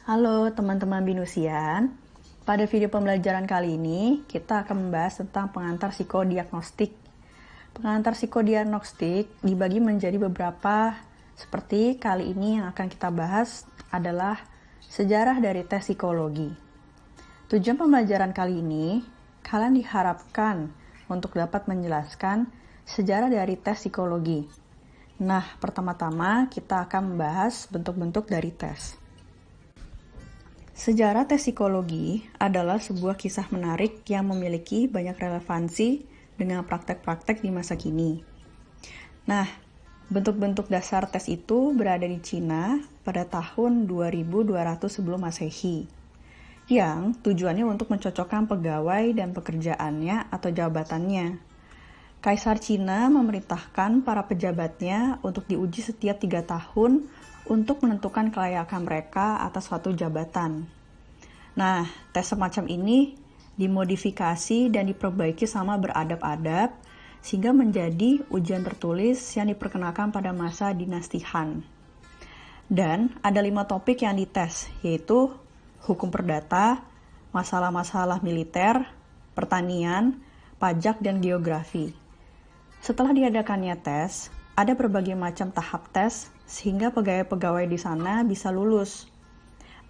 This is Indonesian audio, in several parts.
Halo teman-teman Binusian, pada video pembelajaran kali ini kita akan membahas tentang pengantar psikodiagnostik. Pengantar psikodiagnostik dibagi menjadi beberapa, seperti kali ini yang akan kita bahas adalah sejarah dari tes psikologi. Tujuan pembelajaran kali ini, kalian diharapkan untuk dapat menjelaskan sejarah dari tes psikologi. Nah, pertama-tama kita akan membahas bentuk-bentuk dari tes. Sejarah tes psikologi adalah sebuah kisah menarik yang memiliki banyak relevansi dengan praktek-praktek di masa kini. Nah, bentuk-bentuk dasar tes itu berada di Cina pada tahun 2200 sebelum Masehi, yang tujuannya untuk mencocokkan pegawai dan pekerjaannya atau jabatannya. Kaisar Cina memerintahkan para pejabatnya untuk diuji setiap 3 tahun untuk menentukan kelayakan mereka atas suatu jabatan. Nah, tes semacam ini dimodifikasi dan diperbaiki sama beradab-adab sehingga menjadi ujian tertulis yang diperkenalkan pada masa dinasti Han. Dan ada 5 topik yang dites, yaitu hukum perdata, masalah-masalah militer, pertanian, pajak, dan geografi. Setelah diadakannya tes, ada berbagai macam tahap tes sehingga pegawai-pegawai di sana bisa lulus.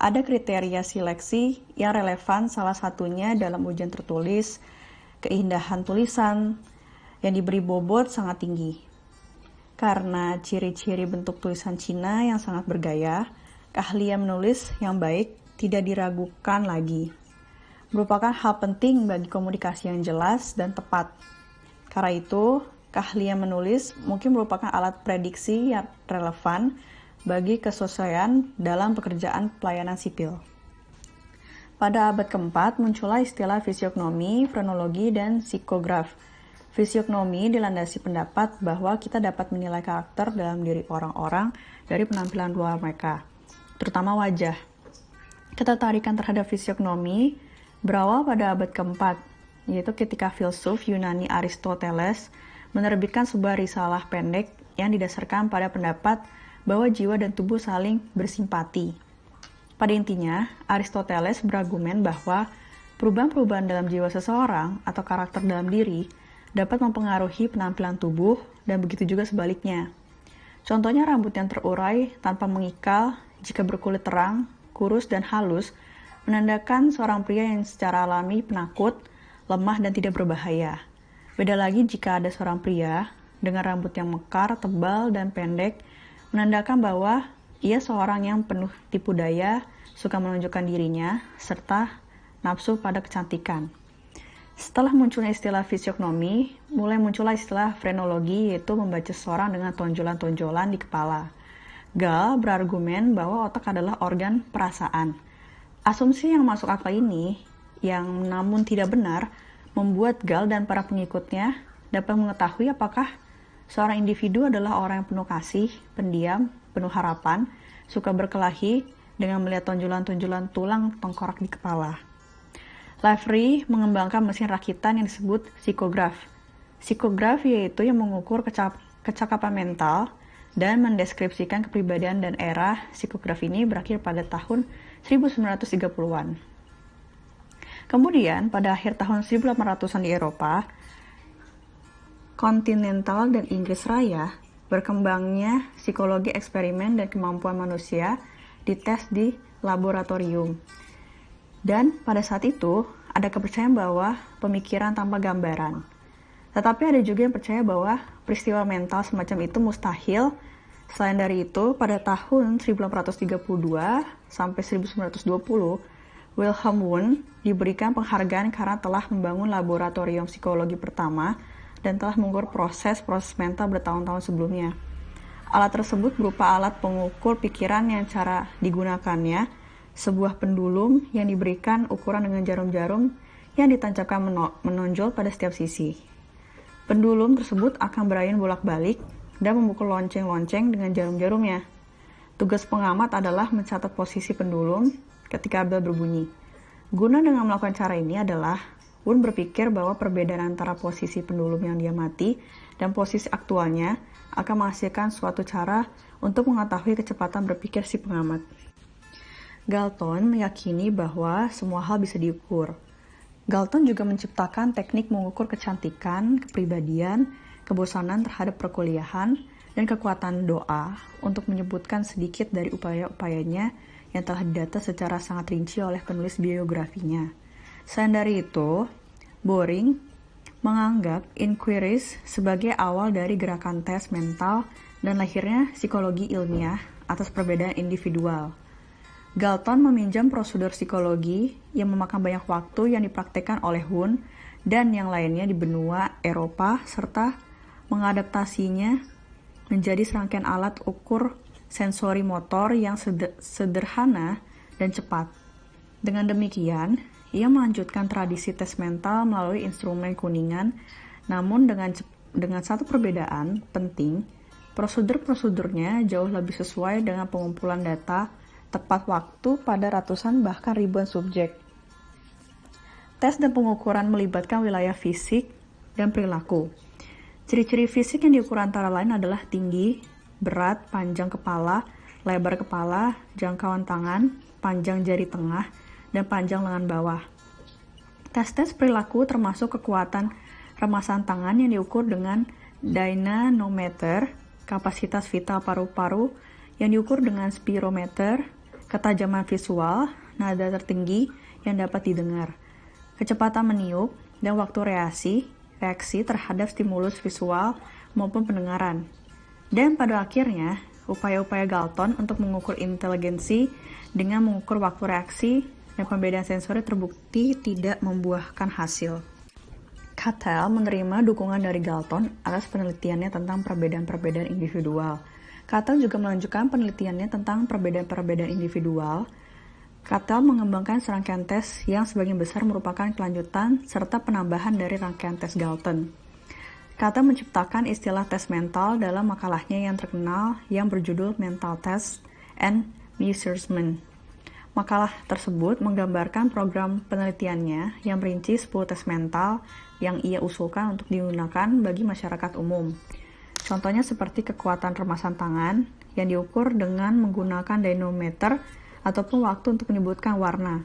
Ada kriteria seleksi yang relevan, salah satunya dalam ujian tertulis, keindahan tulisan yang diberi bobot sangat tinggi. Karena ciri-ciri bentuk tulisan Cina yang sangat bergaya, keahlian menulis yang baik tidak diragukan lagi. Merupakan hal penting bagi komunikasi yang jelas dan tepat. Karena itu, keahlian menulis mungkin merupakan alat prediksi yang relevan bagi kesesuaian dalam pekerjaan pelayanan sipil. Pada abad keempat muncullah istilah fisiognomi, frenologi, dan psikograf. Fisiognomi dilandasi pendapat bahwa kita dapat menilai karakter dalam diri orang-orang dari penampilan luar mereka, terutama wajah. Ketertarikan terhadap fisiognomi berawal pada abad keempat, yaitu ketika filsuf Yunani Aristoteles menerbitkan sebuah risalah pendek yang didasarkan pada pendapat bahwa jiwa dan tubuh saling bersimpati. Pada intinya, Aristoteles berargumen bahwa perubahan-perubahan dalam jiwa seseorang atau karakter dalam diri dapat mempengaruhi penampilan tubuh dan begitu juga sebaliknya. Contohnya rambut yang terurai tanpa mengikal jika berkulit terang, kurus, dan halus menandakan seorang pria yang secara alami penakut, lemah, dan tidak berbahaya. Beda lagi jika ada seorang pria dengan rambut yang mekar, tebal, dan pendek, menandakan bahwa ia seorang yang penuh tipu daya, suka menunjukkan dirinya, serta nafsu pada kecantikan. Setelah munculnya istilah fisiognomi, mulai muncullah istilah frenologi, yaitu membaca seseorang dengan tonjolan-tonjolan di kepala. Gall berargumen bahwa otak adalah organ perasaan. Asumsi yang masuk akal ini, yang namun tidak benar, membuat Gall dan para pengikutnya dapat mengetahui apakah seorang individu adalah orang yang penuh kasih, pendiam, penuh harapan, suka berkelahi dengan melihat tonjolan-tonjolan tulang tengkorak di kepala. Lavery mengembangkan mesin rakitan yang disebut psikograf. Psikograf yaitu yang mengukur kecakapan mental dan mendeskripsikan kepribadian, dan era psikograf ini berakhir pada tahun 1930-an. Kemudian, pada akhir tahun 1800-an di Eropa, kontinental dan Inggris Raya, berkembangnya psikologi eksperimen dan kemampuan manusia dites di laboratorium. Dan pada saat itu, ada kepercayaan bahwa pemikiran tanpa gambaran. Tetapi ada juga yang percaya bahwa peristiwa mental semacam itu mustahil. Selain dari itu, pada tahun 1832 sampai 1920, Wilhelm Wundt diberikan penghargaan karena telah membangun laboratorium psikologi pertama dan telah mengukur proses-proses mental bertahun-tahun sebelumnya. Alat tersebut berupa alat pengukur pikiran yang cara digunakannya sebuah pendulum yang diberikan ukuran dengan jarum-jarum yang ditancapkan menonjol pada setiap sisi. Pendulum tersebut akan berayun bolak-balik dan memukul lonceng-lonceng dengan jarum-jarumnya. Tugas pengamat adalah mencatat posisi pendulum ketika bel berbunyi. Guna dengan melakukan cara ini adalah Wundt berpikir bahwa perbedaan antara posisi pendulum yang diamati dan posisi aktualnya akan menghasilkan suatu cara untuk mengetahui kecepatan berpikir si pengamat. Galton meyakini bahwa semua hal bisa diukur. Galton juga menciptakan teknik mengukur kecantikan, kepribadian, kebosanan terhadap perkuliahan, dan kekuatan doa untuk menyebutkan sedikit dari upaya-upayanya yang telah didata secara sangat rinci oleh penulis biografinya. Selain dari itu, Boring menganggap inquiries sebagai awal dari gerakan tes mental dan lahirnya psikologi ilmiah atas perbedaan individual. Galton meminjam prosedur psikologi yang memakan banyak waktu yang dipraktikkan oleh Wundt dan yang lainnya di benua Eropa serta mengadaptasinya menjadi serangkaian alat ukur sensori motor yang sederhana dan cepat. Dengan demikian, ia melanjutkan tradisi tes mental melalui instrumen kuningan, namun dengan satu perbedaan penting, prosedur-prosedurnya jauh lebih sesuai dengan pengumpulan data tepat waktu pada ratusan bahkan ribuan subjek. Tes dan pengukuran melibatkan wilayah fisik dan perilaku. Ciri-ciri fisik yang diukur antara lain adalah tinggi, berat, panjang kepala, lebar kepala, jangkauan tangan, panjang jari tengah, dan panjang lengan bawah. Tes-tes perilaku termasuk kekuatan remasan tangan yang diukur dengan dynanometer, kapasitas vital paru-paru yang diukur dengan spirometer, ketajaman visual, nada tertinggi yang dapat didengar, kecepatan meniup, dan waktu reaksi terhadap stimulus visual maupun pendengaran. Dan pada akhirnya, upaya-upaya Galton untuk mengukur inteligensi dengan mengukur waktu reaksi dan pembedaan sensori terbukti tidak membuahkan hasil. Cattell menerima dukungan dari Galton atas penelitiannya tentang perbedaan-perbedaan individual. Cattell juga melanjutkan penelitiannya tentang perbedaan-perbedaan individual. Cattell mengembangkan serangkaian tes yang sebagian besar merupakan kelanjutan serta penambahan dari rangkaian tes Galton. Cattell menciptakan istilah tes mental dalam makalahnya yang terkenal yang berjudul Mental Test and Measurement. Makalah tersebut menggambarkan program penelitiannya yang merinci 10 tes mental yang ia usulkan untuk digunakan bagi masyarakat umum. Contohnya seperti kekuatan remasan tangan yang diukur dengan menggunakan dynamometer ataupun waktu untuk menyebutkan warna.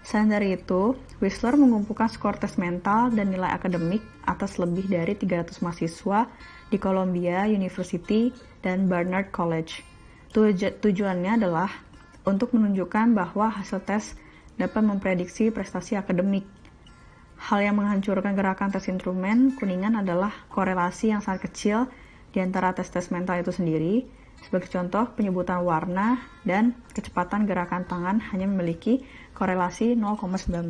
Selain dari itu, Wissler mengumpulkan skor tes mental dan nilai akademik atas lebih dari 300 mahasiswa di Columbia University dan Barnard College. Tujuannya adalah untuk menunjukkan bahwa hasil tes dapat memprediksi prestasi akademik. Hal yang menghancurkan gerakan tes instrumen kuningan adalah korelasi yang sangat kecil di antara tes-tes mental itu sendiri. Sebagai contoh, penyebutan warna dan kecepatan gerakan tangan hanya memiliki korelasi 0,19.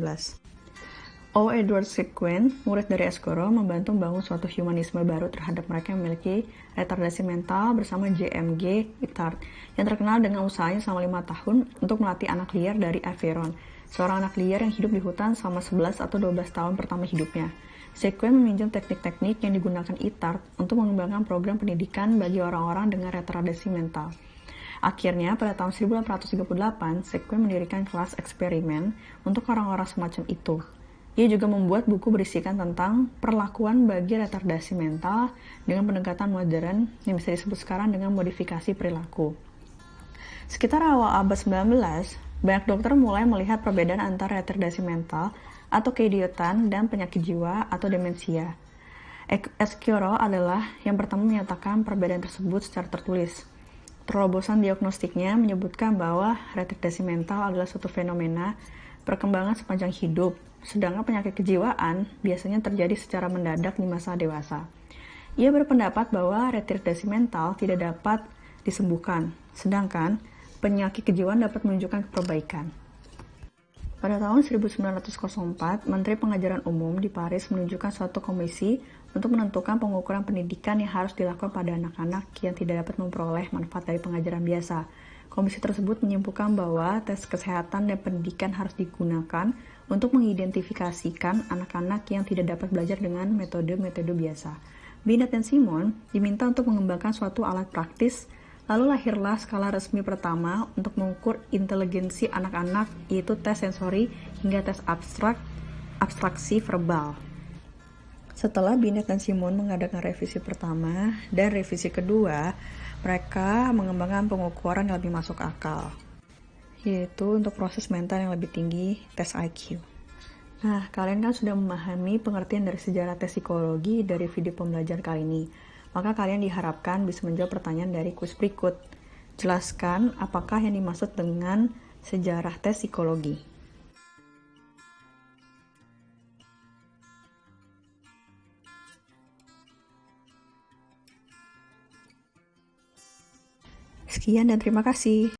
O. Edward Sequin, murid dari Escoro, membantu membangun suatu humanisme baru terhadap mereka yang memiliki retardasi mental bersama J.M.G. Itard, yang terkenal dengan usahanya selama 5 tahun untuk melatih anak liar dari Aveyron, seorang anak liar yang hidup di hutan selama 11 atau 12 tahun pertama hidupnya. Sequin meminjam teknik-teknik yang digunakan Itard untuk mengembangkan program pendidikan bagi orang-orang dengan retardasi mental. Akhirnya, pada tahun 1838, Sequin mendirikan kelas eksperimen untuk orang-orang semacam itu. Ia juga membuat buku berisikan tentang perlakuan bagi retardasi mental dengan pendekatan modern yang bisa disebut sekarang dengan modifikasi perilaku. Sekitar awal abad 19, banyak dokter mulai melihat perbedaan antara retardasi mental atau keidiotan dan penyakit jiwa atau demensia. Escuro adalah yang pertama menyatakan perbedaan tersebut secara tertulis. Terobosan diagnostiknya menyebutkan bahwa retardasi mental adalah suatu fenomena perkembangan sepanjang hidup, sedangkan penyakit kejiwaan biasanya terjadi secara mendadak di masa dewasa. Ia berpendapat bahwa retardasi mental tidak dapat disembuhkan, sedangkan penyakit kejiwaan dapat menunjukkan perbaikan. Pada tahun 1904, Menteri Pengajaran Umum di Paris menunjukkan suatu komisi untuk menentukan pengukuran pendidikan yang harus dilakukan pada anak-anak yang tidak dapat memperoleh manfaat dari pengajaran biasa. Komisi tersebut menyimpulkan bahwa tes kesehatan dan pendidikan harus digunakan untuk mengidentifikasikan anak-anak yang tidak dapat belajar dengan metode-metode biasa. Binet dan Simon diminta untuk mengembangkan suatu alat praktis. Lalu lahirlah skala resmi pertama untuk mengukur inteligensi anak-anak, yaitu tes sensori hingga tes abstraksi verbal. Setelah Binet dan Simon mengadakan revisi pertama dan revisi kedua, mereka mengembangkan pengukuran yang lebih masuk akal. yaitu untuk proses mental yang lebih tinggi, tes IQ. Nah, kalian kan sudah memahami pengertian dari sejarah tes psikologi dari video pembelajaran kali ini. Maka kalian diharapkan bisa menjawab pertanyaan dari kuis berikut. Jelaskan apakah yang dimaksud dengan sejarah tes psikologi. Sekian dan terima kasih.